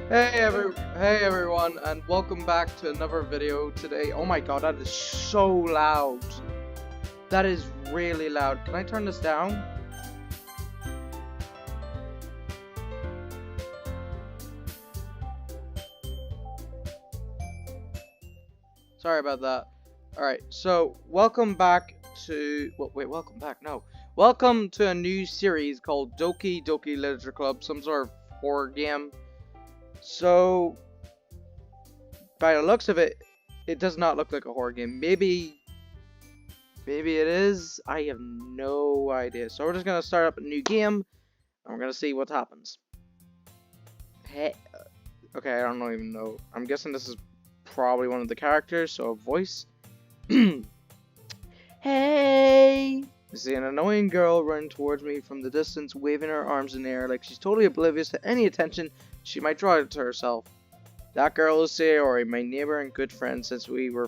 Hey everyone, and welcome back to another video today. Oh my god, that is so loud. That is really loud. Can I turn this down? Sorry about that. Alright, so welcome back to... wait, welcome back? No. Welcome to a new series called Doki Doki Literature Club, some sort of horror game. So, by the looks of it, it does not look like a horror game. Maybe it is. I have no idea. So we're just gonna start up a new game, and we're gonna see what happens. Hey, okay, I don't even know. I'm guessing this is probably one of the characters. So a voice. Hey. I see an annoying girl running towards me from the distance, waving her arms in the air like she's totally oblivious to any attention she might draw to herself. That girl is Sayori, my neighbor and good friend since we were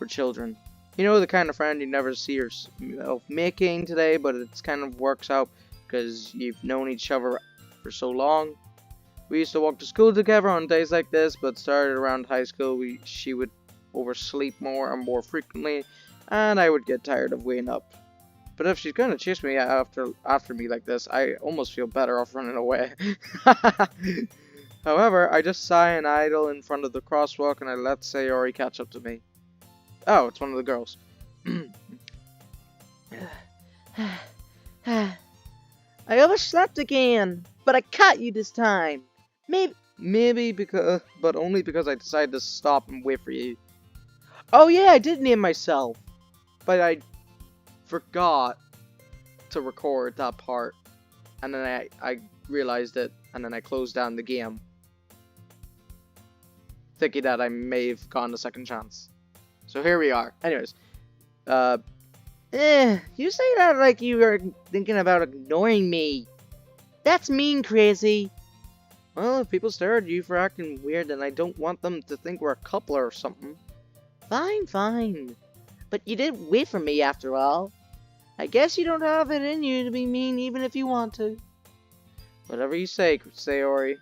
children. You know, the kind of friend you never see yourself making today, but it kind of works out because you've known each other for so long. We used to walk to school together on days like this, but started around high school. She would oversleep more and more frequently, and I would get tired of waking up. But if she's gonna chase me after me like this, I almost feel better off running away. However, I just sigh and idle in front of the crosswalk, and I let Sayori catch up to me. Oh, it's one of the girls. I overslept again, but I caught you this time. Maybe because, but only because I decided to stop and wait for you. Oh yeah, I did name myself. But I forgot to record that part, and then I realized it, and then I closed down the game, thinking that I may have gotten a second chance. So here we are. Anyways, You say that like you were thinking about ignoring me. That's mean, Crazy. well, if people stare at you for acting weird, then I don't want them to think we're a couple or something. Fine. But you did wait for me after all. I guess you don't have it in you to be mean even if you want to. Whatever you say, Sayori.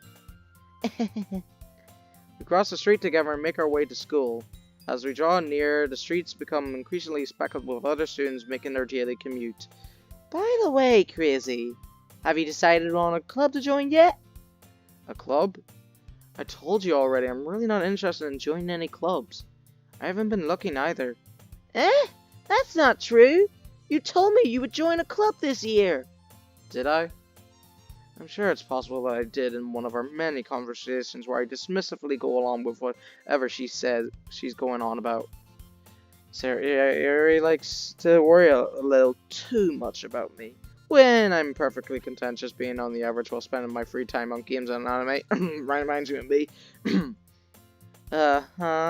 We cross the street together and make our way to school. As we draw near, the streets become increasingly speckled with other students making their daily commute. By the way, Crazy, have you decided on a club to join yet? A club? I told you already, I'm really not interested in joining any clubs. I haven't been looking either. That's not true. You told me you would join a club this year. Did I? I'm sure it's possible that I did in one of our many conversations where I dismissively go along with whatever she says she's going on about. Sayori likes to worry a little too much about me, when I'm perfectly content just being on the average while spending my free time on games and anime. Reminds you of me. I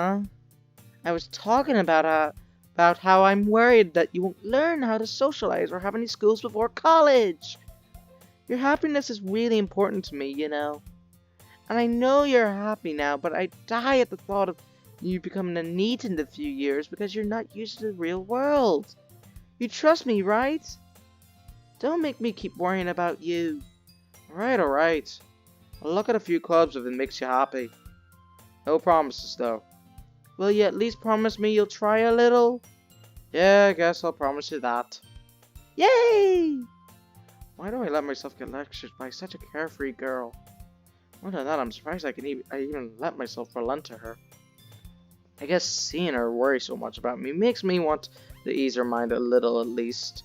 was talking about how I'm worried that you won't learn how to socialize or have any schools before college. Your happiness is really important to me, you know. And I know you're happy now, but I die at the thought of you becoming a NEET in a few years because you're not used to the real world. You trust me, right? Don't make me keep worrying about you. Alright. I'll look at a few clubs if it makes you happy. No promises, though. Will you at least promise me you'll try a little? Yeah, I guess I'll promise you that. Yay! Why do I let myself get lectured by such a carefree girl? More than that, I'm surprised I even let myself relent to her. I guess seeing her worry so much about me makes me want to ease her mind a little at least.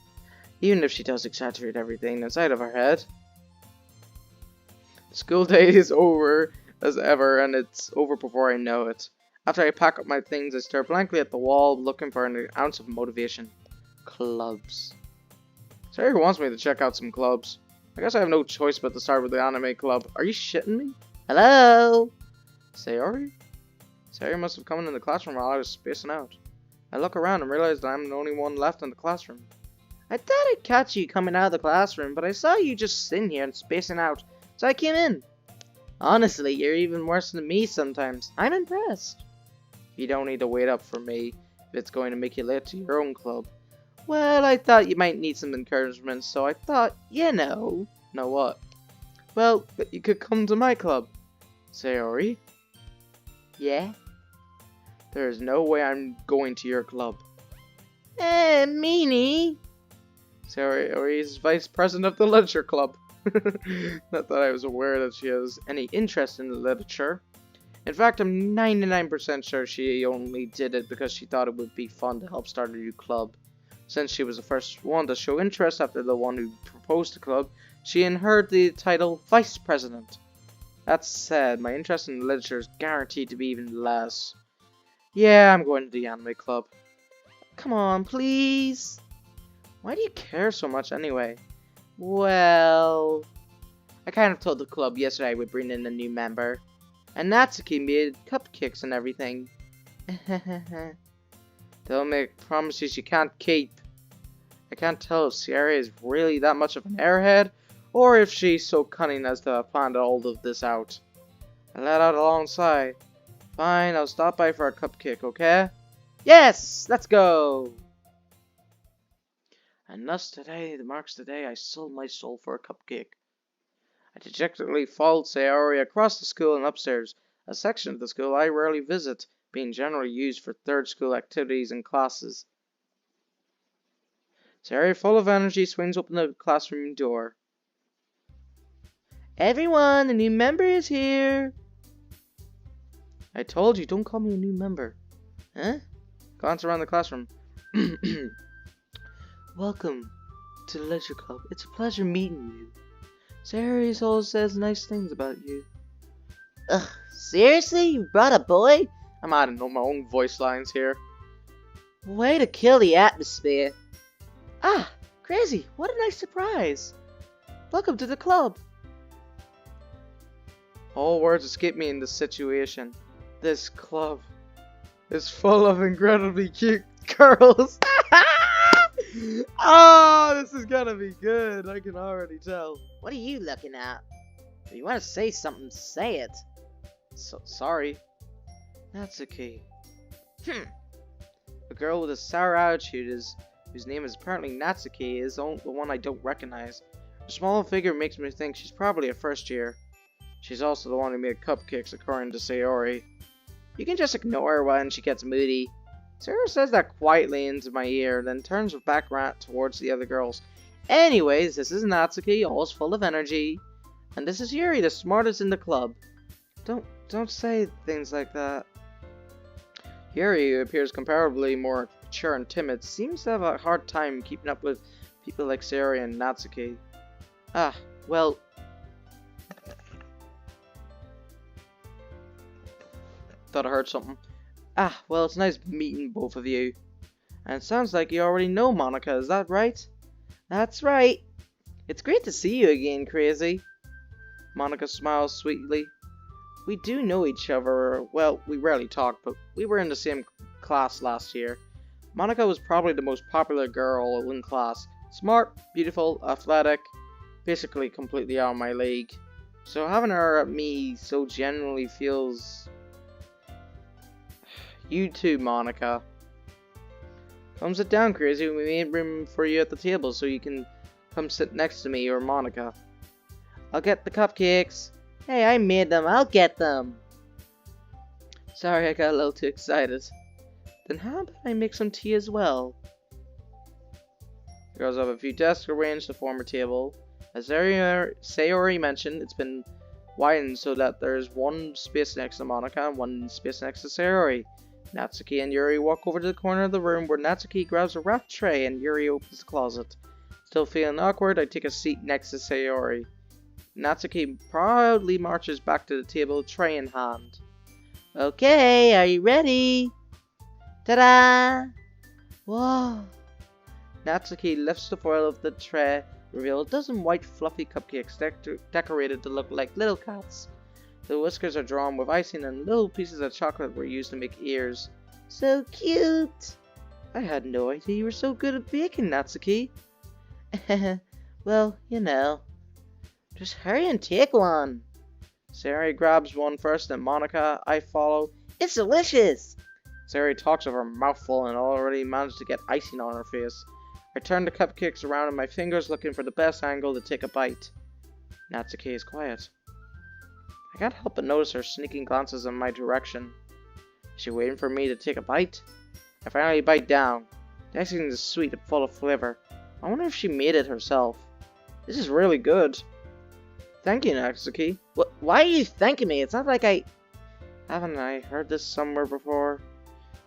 Even if she does exaggerate everything inside of her head. School day is over as ever, and it's over before I know it. After I pack up my things, I stare blankly at the wall, looking for an ounce of motivation. Clubs. Sayori wants me to check out some clubs. I guess I have no choice but to start with the anime club. Are you shitting me? Hello? Sayori? Sayori must have come in the classroom while I was spacing out. I look around and realize that I'm the only one left in the classroom. I thought I'd catch you coming out of the classroom, but I saw you just sitting here and spacing out, so I came in. Honestly, you're even worse than me sometimes. I'm impressed. You don't need to wait up for me if it's going to make you late to your own club. Well, I thought you might need some encouragement, so I thought, you know. Know what? Well, you could come to my club. Sayori, Yeah? there is no way I'm going to your club. Meanie. Sayori is vice president of the literature club. Not that I was aware that she has any interest in literature. In fact, I'm 99% sure she only did it because she thought it would be fun to help start a new club. Since she was the first one to show interest after the one who proposed the club, she inherited the title Vice President. That said, my interest in literature is guaranteed to be even less. Yeah, I'm going to the anime club. Come on, please. Why do you care so much anyway? Well, I kind of told the club yesterday I would bring in a new member. And Natsuki made cupcakes and everything. Don't make promises you can't keep. I can't tell if Sierra is really that much of an airhead, or if she's so cunning as to have planned all of this out. I let out a long sigh. Fine, I'll stop by for a cupcake, okay? Yes, let's go. And thus today marks the day I sold my soul for a cupcake. I dejectedly followed Sayori across the school and upstairs, a section of the school I rarely visit, being generally used for third school activities and classes. Sayori, full of energy, swings open the classroom door. Everyone, a new member is here. I told you, don't call me a new member. Huh? Glance around the classroom. Welcome to the Literature Club. It's a pleasure meeting you. Sayori always says nice things about you. Ugh, seriously? You brought a boy? I'm adding on my own voice lines here. Way to kill the atmosphere. Ah, crazy. What a nice surprise. Welcome to the club. All words escape me in this situation. This club is full of incredibly cute girls. Oh, this is gonna be good. I can already tell. What are you looking at? If you want to say something, say it. Sorry. Natsuki. A girl with a sour attitude whose name is apparently Natsuki is the one I don't recognize. Her small figure makes me think she's probably a first year. She's also the one who made cupcakes, according to Sayori. You can just ignore her when she gets moody. Sarah says that quietly into my ear, then turns her back towards the other girls. Anyways, this is Natsuki, always full of energy. And this is Yuri, the smartest in the club. Don't say things like that. Yuri, who appears comparably more mature and timid, seems to have a hard time keeping up with people like Sayori and Natsuki. Ah, well... Thought I heard something. Ah, well, it's nice meeting both of you. And it sounds like you already know Monika, is that right? That's right. It's great to see you again, Crazy. Monika smiles sweetly. We do know each other. Well, we rarely talk, but we were in the same class last year. Monika was probably the most popular girl in class. Smart, beautiful, athletic, basically completely out of my league. So having her at me so genuinely feels... You too, Monika. Come sit down, Crazy. We made room for you at the table so you can come sit next to me or Monika. I'll get the cupcakes. Hey, I made them. I'll get them. Sorry, I got a little too excited. Then how about I make some tea as well? The girls have a few desks arranged to form a table. As Sayori mentioned, it's been widened so that there's one space next to Monika and one space next to Sayori. Natsuki and Yuri walk over to the corner of the room where Natsuki grabs a wrapped tray and Yuri opens the closet. Still feeling awkward, I take a seat next to Sayori. Natsuki proudly marches back to the table, tray in hand. Okay, are you ready? Ta-da! Whoa! Natsuki lifts the foil of the tray, reveal a dozen white fluffy cupcakes decorated to look like little cats. The whiskers are drawn with icing and little pieces of chocolate were used to make ears. So cute! I had no idea you were so good at baking, Natsuki. Well, you know. Just hurry and take one. Sayori grabs one first, then Monika. I follow. It's delicious! Sayori talks with her mouth full and already managed to get icing on her face. I turn the cupcakes around in my fingers looking for the best angle to take a bite. Natsuki is quiet. I can't help but notice her sneaking glances in my direction. Is she waiting for me to take a bite? I finally bite down. The ice cream is sweet and full of flavor. I wonder if she made it herself. This is really good. Thank you, Natsuki. Why are you thanking me? It's not like Haven't I heard this somewhere before?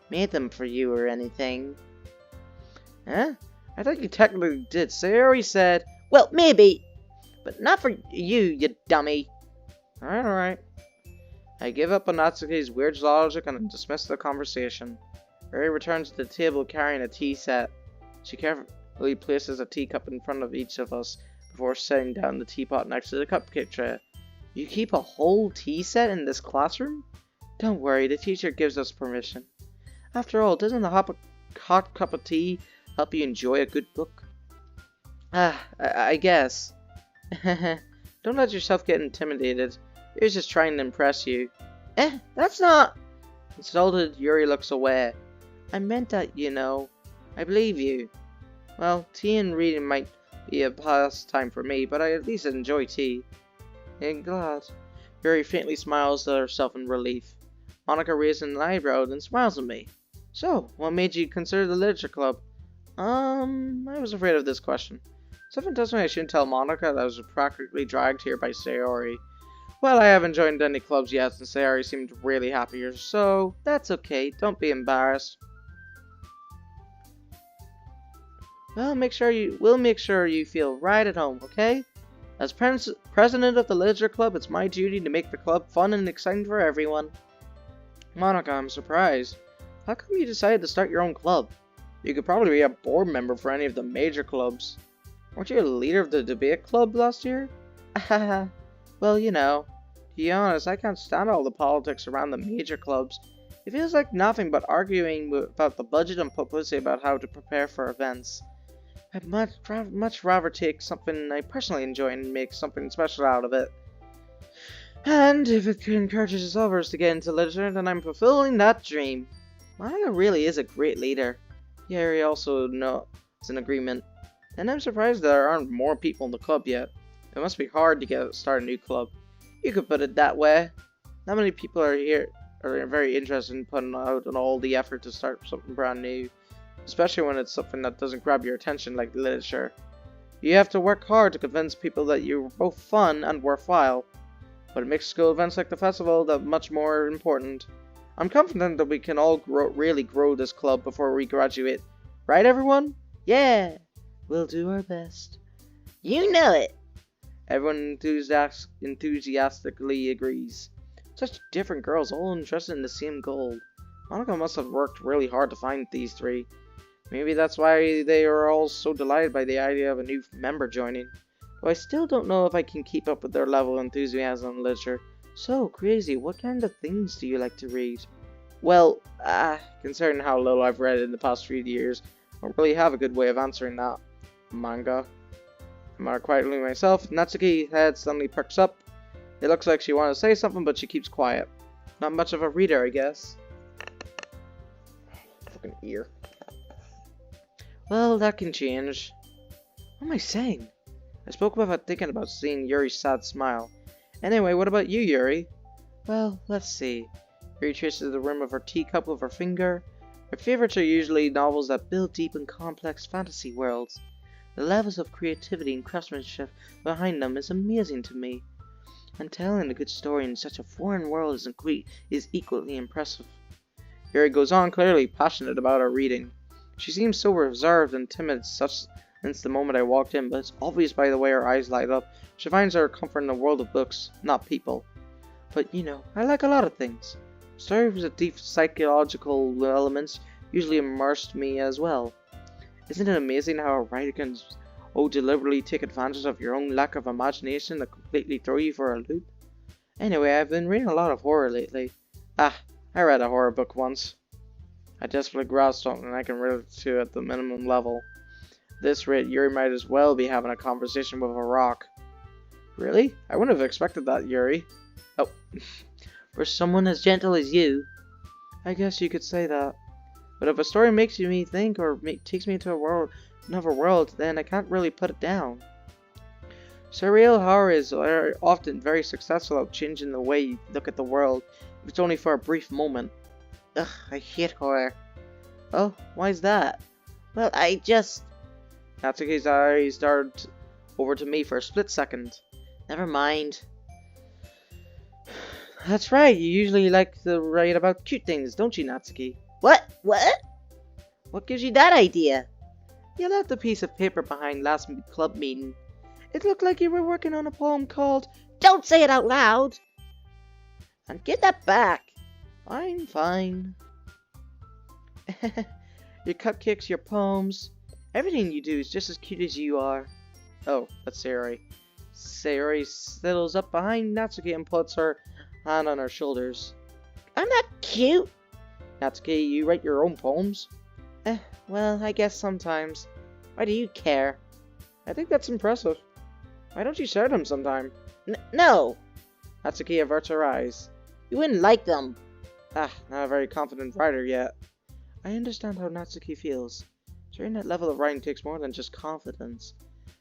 Made them for you or anything. Huh? I thought you technically did. Sayori said, well, maybe, but not for you, you dummy. Alright. I give up on Natsuki's weird logic and dismiss the conversation. Eri returns to the table carrying a tea set. She carefully places a teacup in front of each of us before setting down the teapot next to the cupcake tray. You keep a whole tea set in this classroom? Don't worry, the teacher gives us permission. After all, doesn't a hot cup of tea help you enjoy a good book? I guess. Don't let yourself get intimidated. Yuri's just trying to impress you. That's not... Insulted, Yuri looks away. I meant that, you know. I believe you. Well, tea and reading might be a pastime for me, but I at least enjoy tea. I'm glad. Yuri faintly smiles to herself in relief. Monika raises an eyebrow and smiles at me. So, what made you consider the literature club? I was afraid of this question. Something tells me I shouldn't tell Monika that I was practically dragged here by Sayori. Well, I haven't joined any clubs yet, and Sayori seemed really happy here, so that's okay. Don't be embarrassed. Well, we'll make sure you feel right at home, okay? As president of the literature club, it's my duty to make the club fun and exciting for everyone. Monika, I'm surprised. How come you decided to start your own club? You could probably be a board member for any of the major clubs. Weren't you a leader of the debate club last year? Well, you know, to be honest, I can't stand all the politics around the major clubs. It feels like nothing but arguing about the budget and publicity about how to prepare for events. I'd much rather take something I personally enjoy and make something special out of it. And if it encourages others to get into literature, then I'm fulfilling that dream. Monika really is a great leader. Yuri also nods in agreement. And I'm surprised there aren't more people in the club yet. It must be hard to start a new club. You could put it that way. Not many people are very interested in putting out all the effort to start something brand new. Especially when it's something that doesn't grab your attention like literature. You have to work hard to convince people that you're both fun and worthwhile. But it makes school events like the festival that much more important. I'm confident that we can all really grow this club before we graduate. Right, everyone? Yeah! We'll do our best. You know it! Everyone enthusiastically agrees. Such different girls, all interested in the same goal. Monika must have worked really hard to find these three. Maybe that's why they are all so delighted by the idea of a new member joining. Though I still don't know if I can keep up with their level of enthusiasm in literature. So, Crazy, what kind of things do you like to read? Well, considering how little I've read in the past few years, I don't really have a good way of answering that. Manga. I'm not quietly myself. Natsuki's head suddenly perks up. It looks like she wanted to say something, but she keeps quiet. Not much of a reader, I guess. Fucking ear. Well, that can change. What am I saying? I spoke without thinking about seeing Yuri's sad smile. Anyway, what about you, Yuri? Well, let's see. Yuri traces the rim of her teacup with her finger. Her favorites are usually novels that build deep and complex fantasy worlds. The levels of creativity and craftsmanship behind them is amazing to me. And telling a good story in such a foreign world is equally impressive. Yuri goes on, clearly passionate about her reading. She seems so reserved and timid since the moment I walked in, but it's obvious by the way her eyes light up. She finds her comfort in the world of books, not people. But, you know, I like a lot of things. Stories with deep psychological elements usually immersed me as well. Isn't it amazing how a writer can deliberately take advantage of your own lack of imagination to completely throw you for a loop? Anyway, I've been reading a lot of horror lately. I read a horror book once. I desperately grasped something I can relate to at the minimum level. At this rate, Yuri might as well be having a conversation with a rock. Really? I wouldn't have expected that, Yuri. Oh. For someone as gentle as you. I guess you could say that. But if a story makes me think or takes me into another world, then I can't really put it down. Surreal horrors are often very successful at changing the way you look at the world, if it's only for a brief moment. Ugh, I hate horror. Oh, why's that? Well, Natsuki's eyes darted over to me for a split second. Never mind. That's right, you usually like to write about cute things, don't you, Natsuki? What? What gives you that idea? You left a piece of paper behind last club meeting. It looked like you were working on a poem called Don't Say It Out Loud! And get that back! Fine. Your cupcakes, your poems, everything you do is just as cute as you are. Oh, that's Sayori. Sayori settles up behind Natsuki and puts her hand on her shoulders. I'm not cute! Natsuki, you write your own poems? Well, I guess sometimes. Why do you care? I think that's impressive. Why don't you share them sometime? No! Natsuki averts her eyes. You wouldn't like them. Not a very confident writer yet. I understand how Natsuki feels. Sharing that level of writing takes more than just confidence.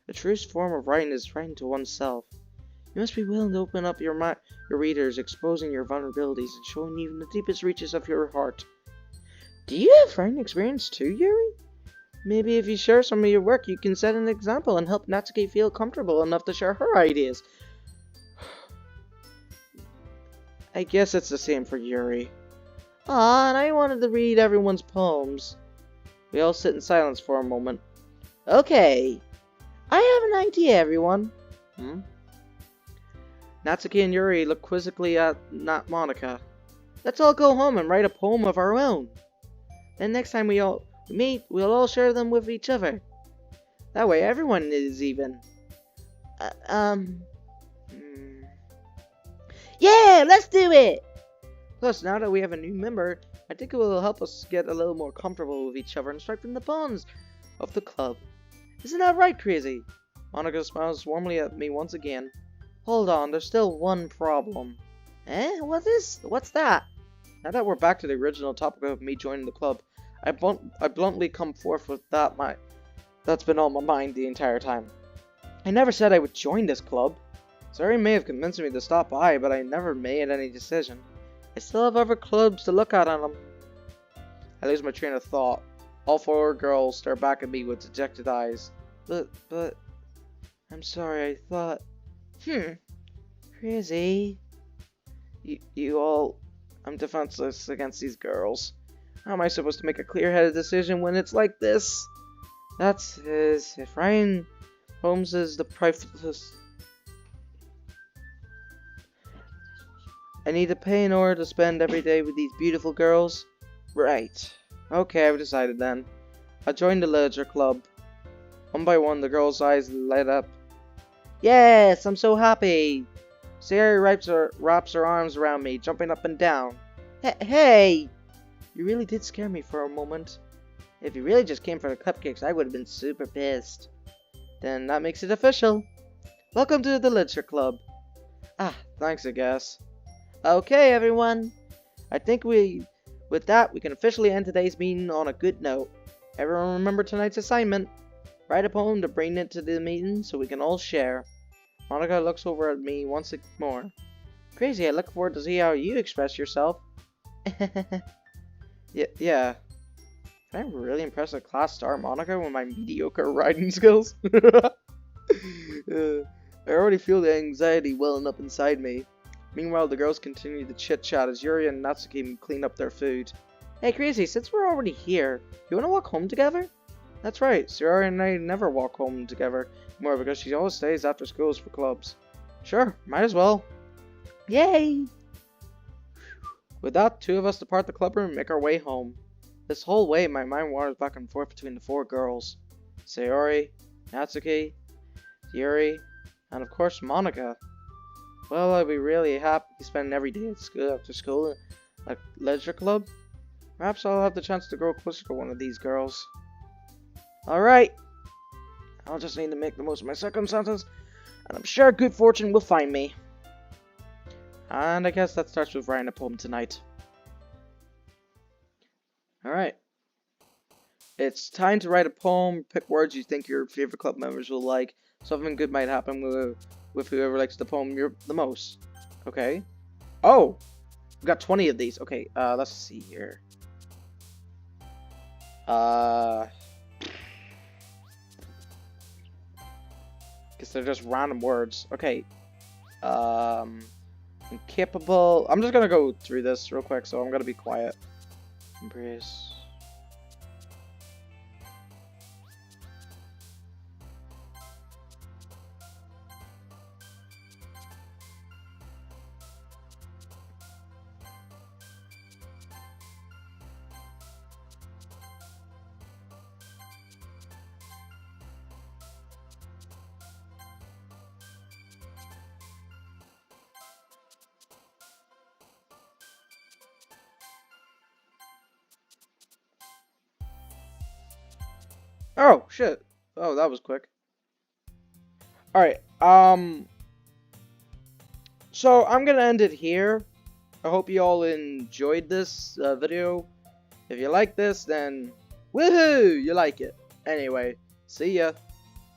The truest form of writing is writing to oneself. You must be willing to open up your readers, exposing your vulnerabilities and showing even the deepest reaches of your heart. Do you have writing experience too, Yuri? Maybe if you share some of your work, you can set an example and help Natsuki feel comfortable enough to share her ideas. I guess it's the same for Yuri. And I wanted to read everyone's poems. We all sit in silence for a moment. Okay. I have an idea, everyone. Natsuki and Yuri look quizzically at Monika. Let's all go home and write a poem of our own. Then next time we all meet, we'll all share them with each other. That way everyone is even. Yeah, let's do it! Plus, now that we have a new member, I think it will help us get a little more comfortable with each other and strengthen the bonds of the club. Isn't that right, Crazy? Monika smiles warmly at me once again. Hold on, there's still one problem. What's that? Now that we're back to the original topic of me joining the club, I bluntly come forth with that's been on my mind the entire time. I never said I would join this club. Zuri may have convinced me to stop by, but I never made any decision. I still have other clubs to look at on them. I lose my train of thought. All four girls stare back at me with dejected eyes. But, I'm sorry, I thought... Crazy. You all... I'm defenseless against these girls. How am I supposed to make a clear-headed decision when it's like this? If Ryan Holmes is the priceless... I need to pay in order to spend every day with these beautiful girls? Right. Okay, I've decided then. I joined the Literature Club. One by one, the girls' eyes light up. Yes, I'm so happy! Sayori wraps her arms around me, jumping up and down. Hey! You really did scare me for a moment. If you really just came for the cupcakes, I would have been super pissed. Then that makes it official. Welcome to the Literature Club. Thanks, I guess. Okay, everyone. I think with that, we can officially end today's meeting on a good note. Everyone remember tonight's assignment. Write a poem to bring it to the meeting so we can all share. Monika looks over at me once more. Crazy, I look forward to see how you express yourself. Yeah. I'm really impressed with class star Monika with my mediocre writing skills. I already feel the anxiety welling up inside me. Meanwhile, the girls continue to chit-chat as Yuri and Natsuki clean up their food. Hey, Crazy, since we're already here, you want to walk home together? That's right, Sayori and I never walk home together anymore because she always stays after schools for clubs. Sure, might as well. Yay! With that, two of us depart the clubroom and make our way home. This whole way, my mind wanders back and forth between the four girls. Sayori, Natsuki, Yuri, and of course Monika. Well, I'd be really happy spending every day at school after school at Leisure Club. Perhaps I'll have the chance to grow closer to one of these girls. Alright. I'll just need to make the most of my circumstances, and I'm sure good fortune will find me. And I guess that starts with writing a poem tonight. Alright. It's time to write a poem. Pick words you think your favorite club members will like. Something good might happen with whoever likes the poem the most. Okay. Oh! We got 20 of these. Okay, let's see here. Guess they're just random words. Okay. Incapable. I'm just gonna go through this real quick, so I'm gonna be quiet. Embrace. Oh, shit. Oh, that was quick. Alright, so I'm gonna end it here. I hope you all enjoyed this video. If you like this, then woohoo, you like it. Anyway, see ya.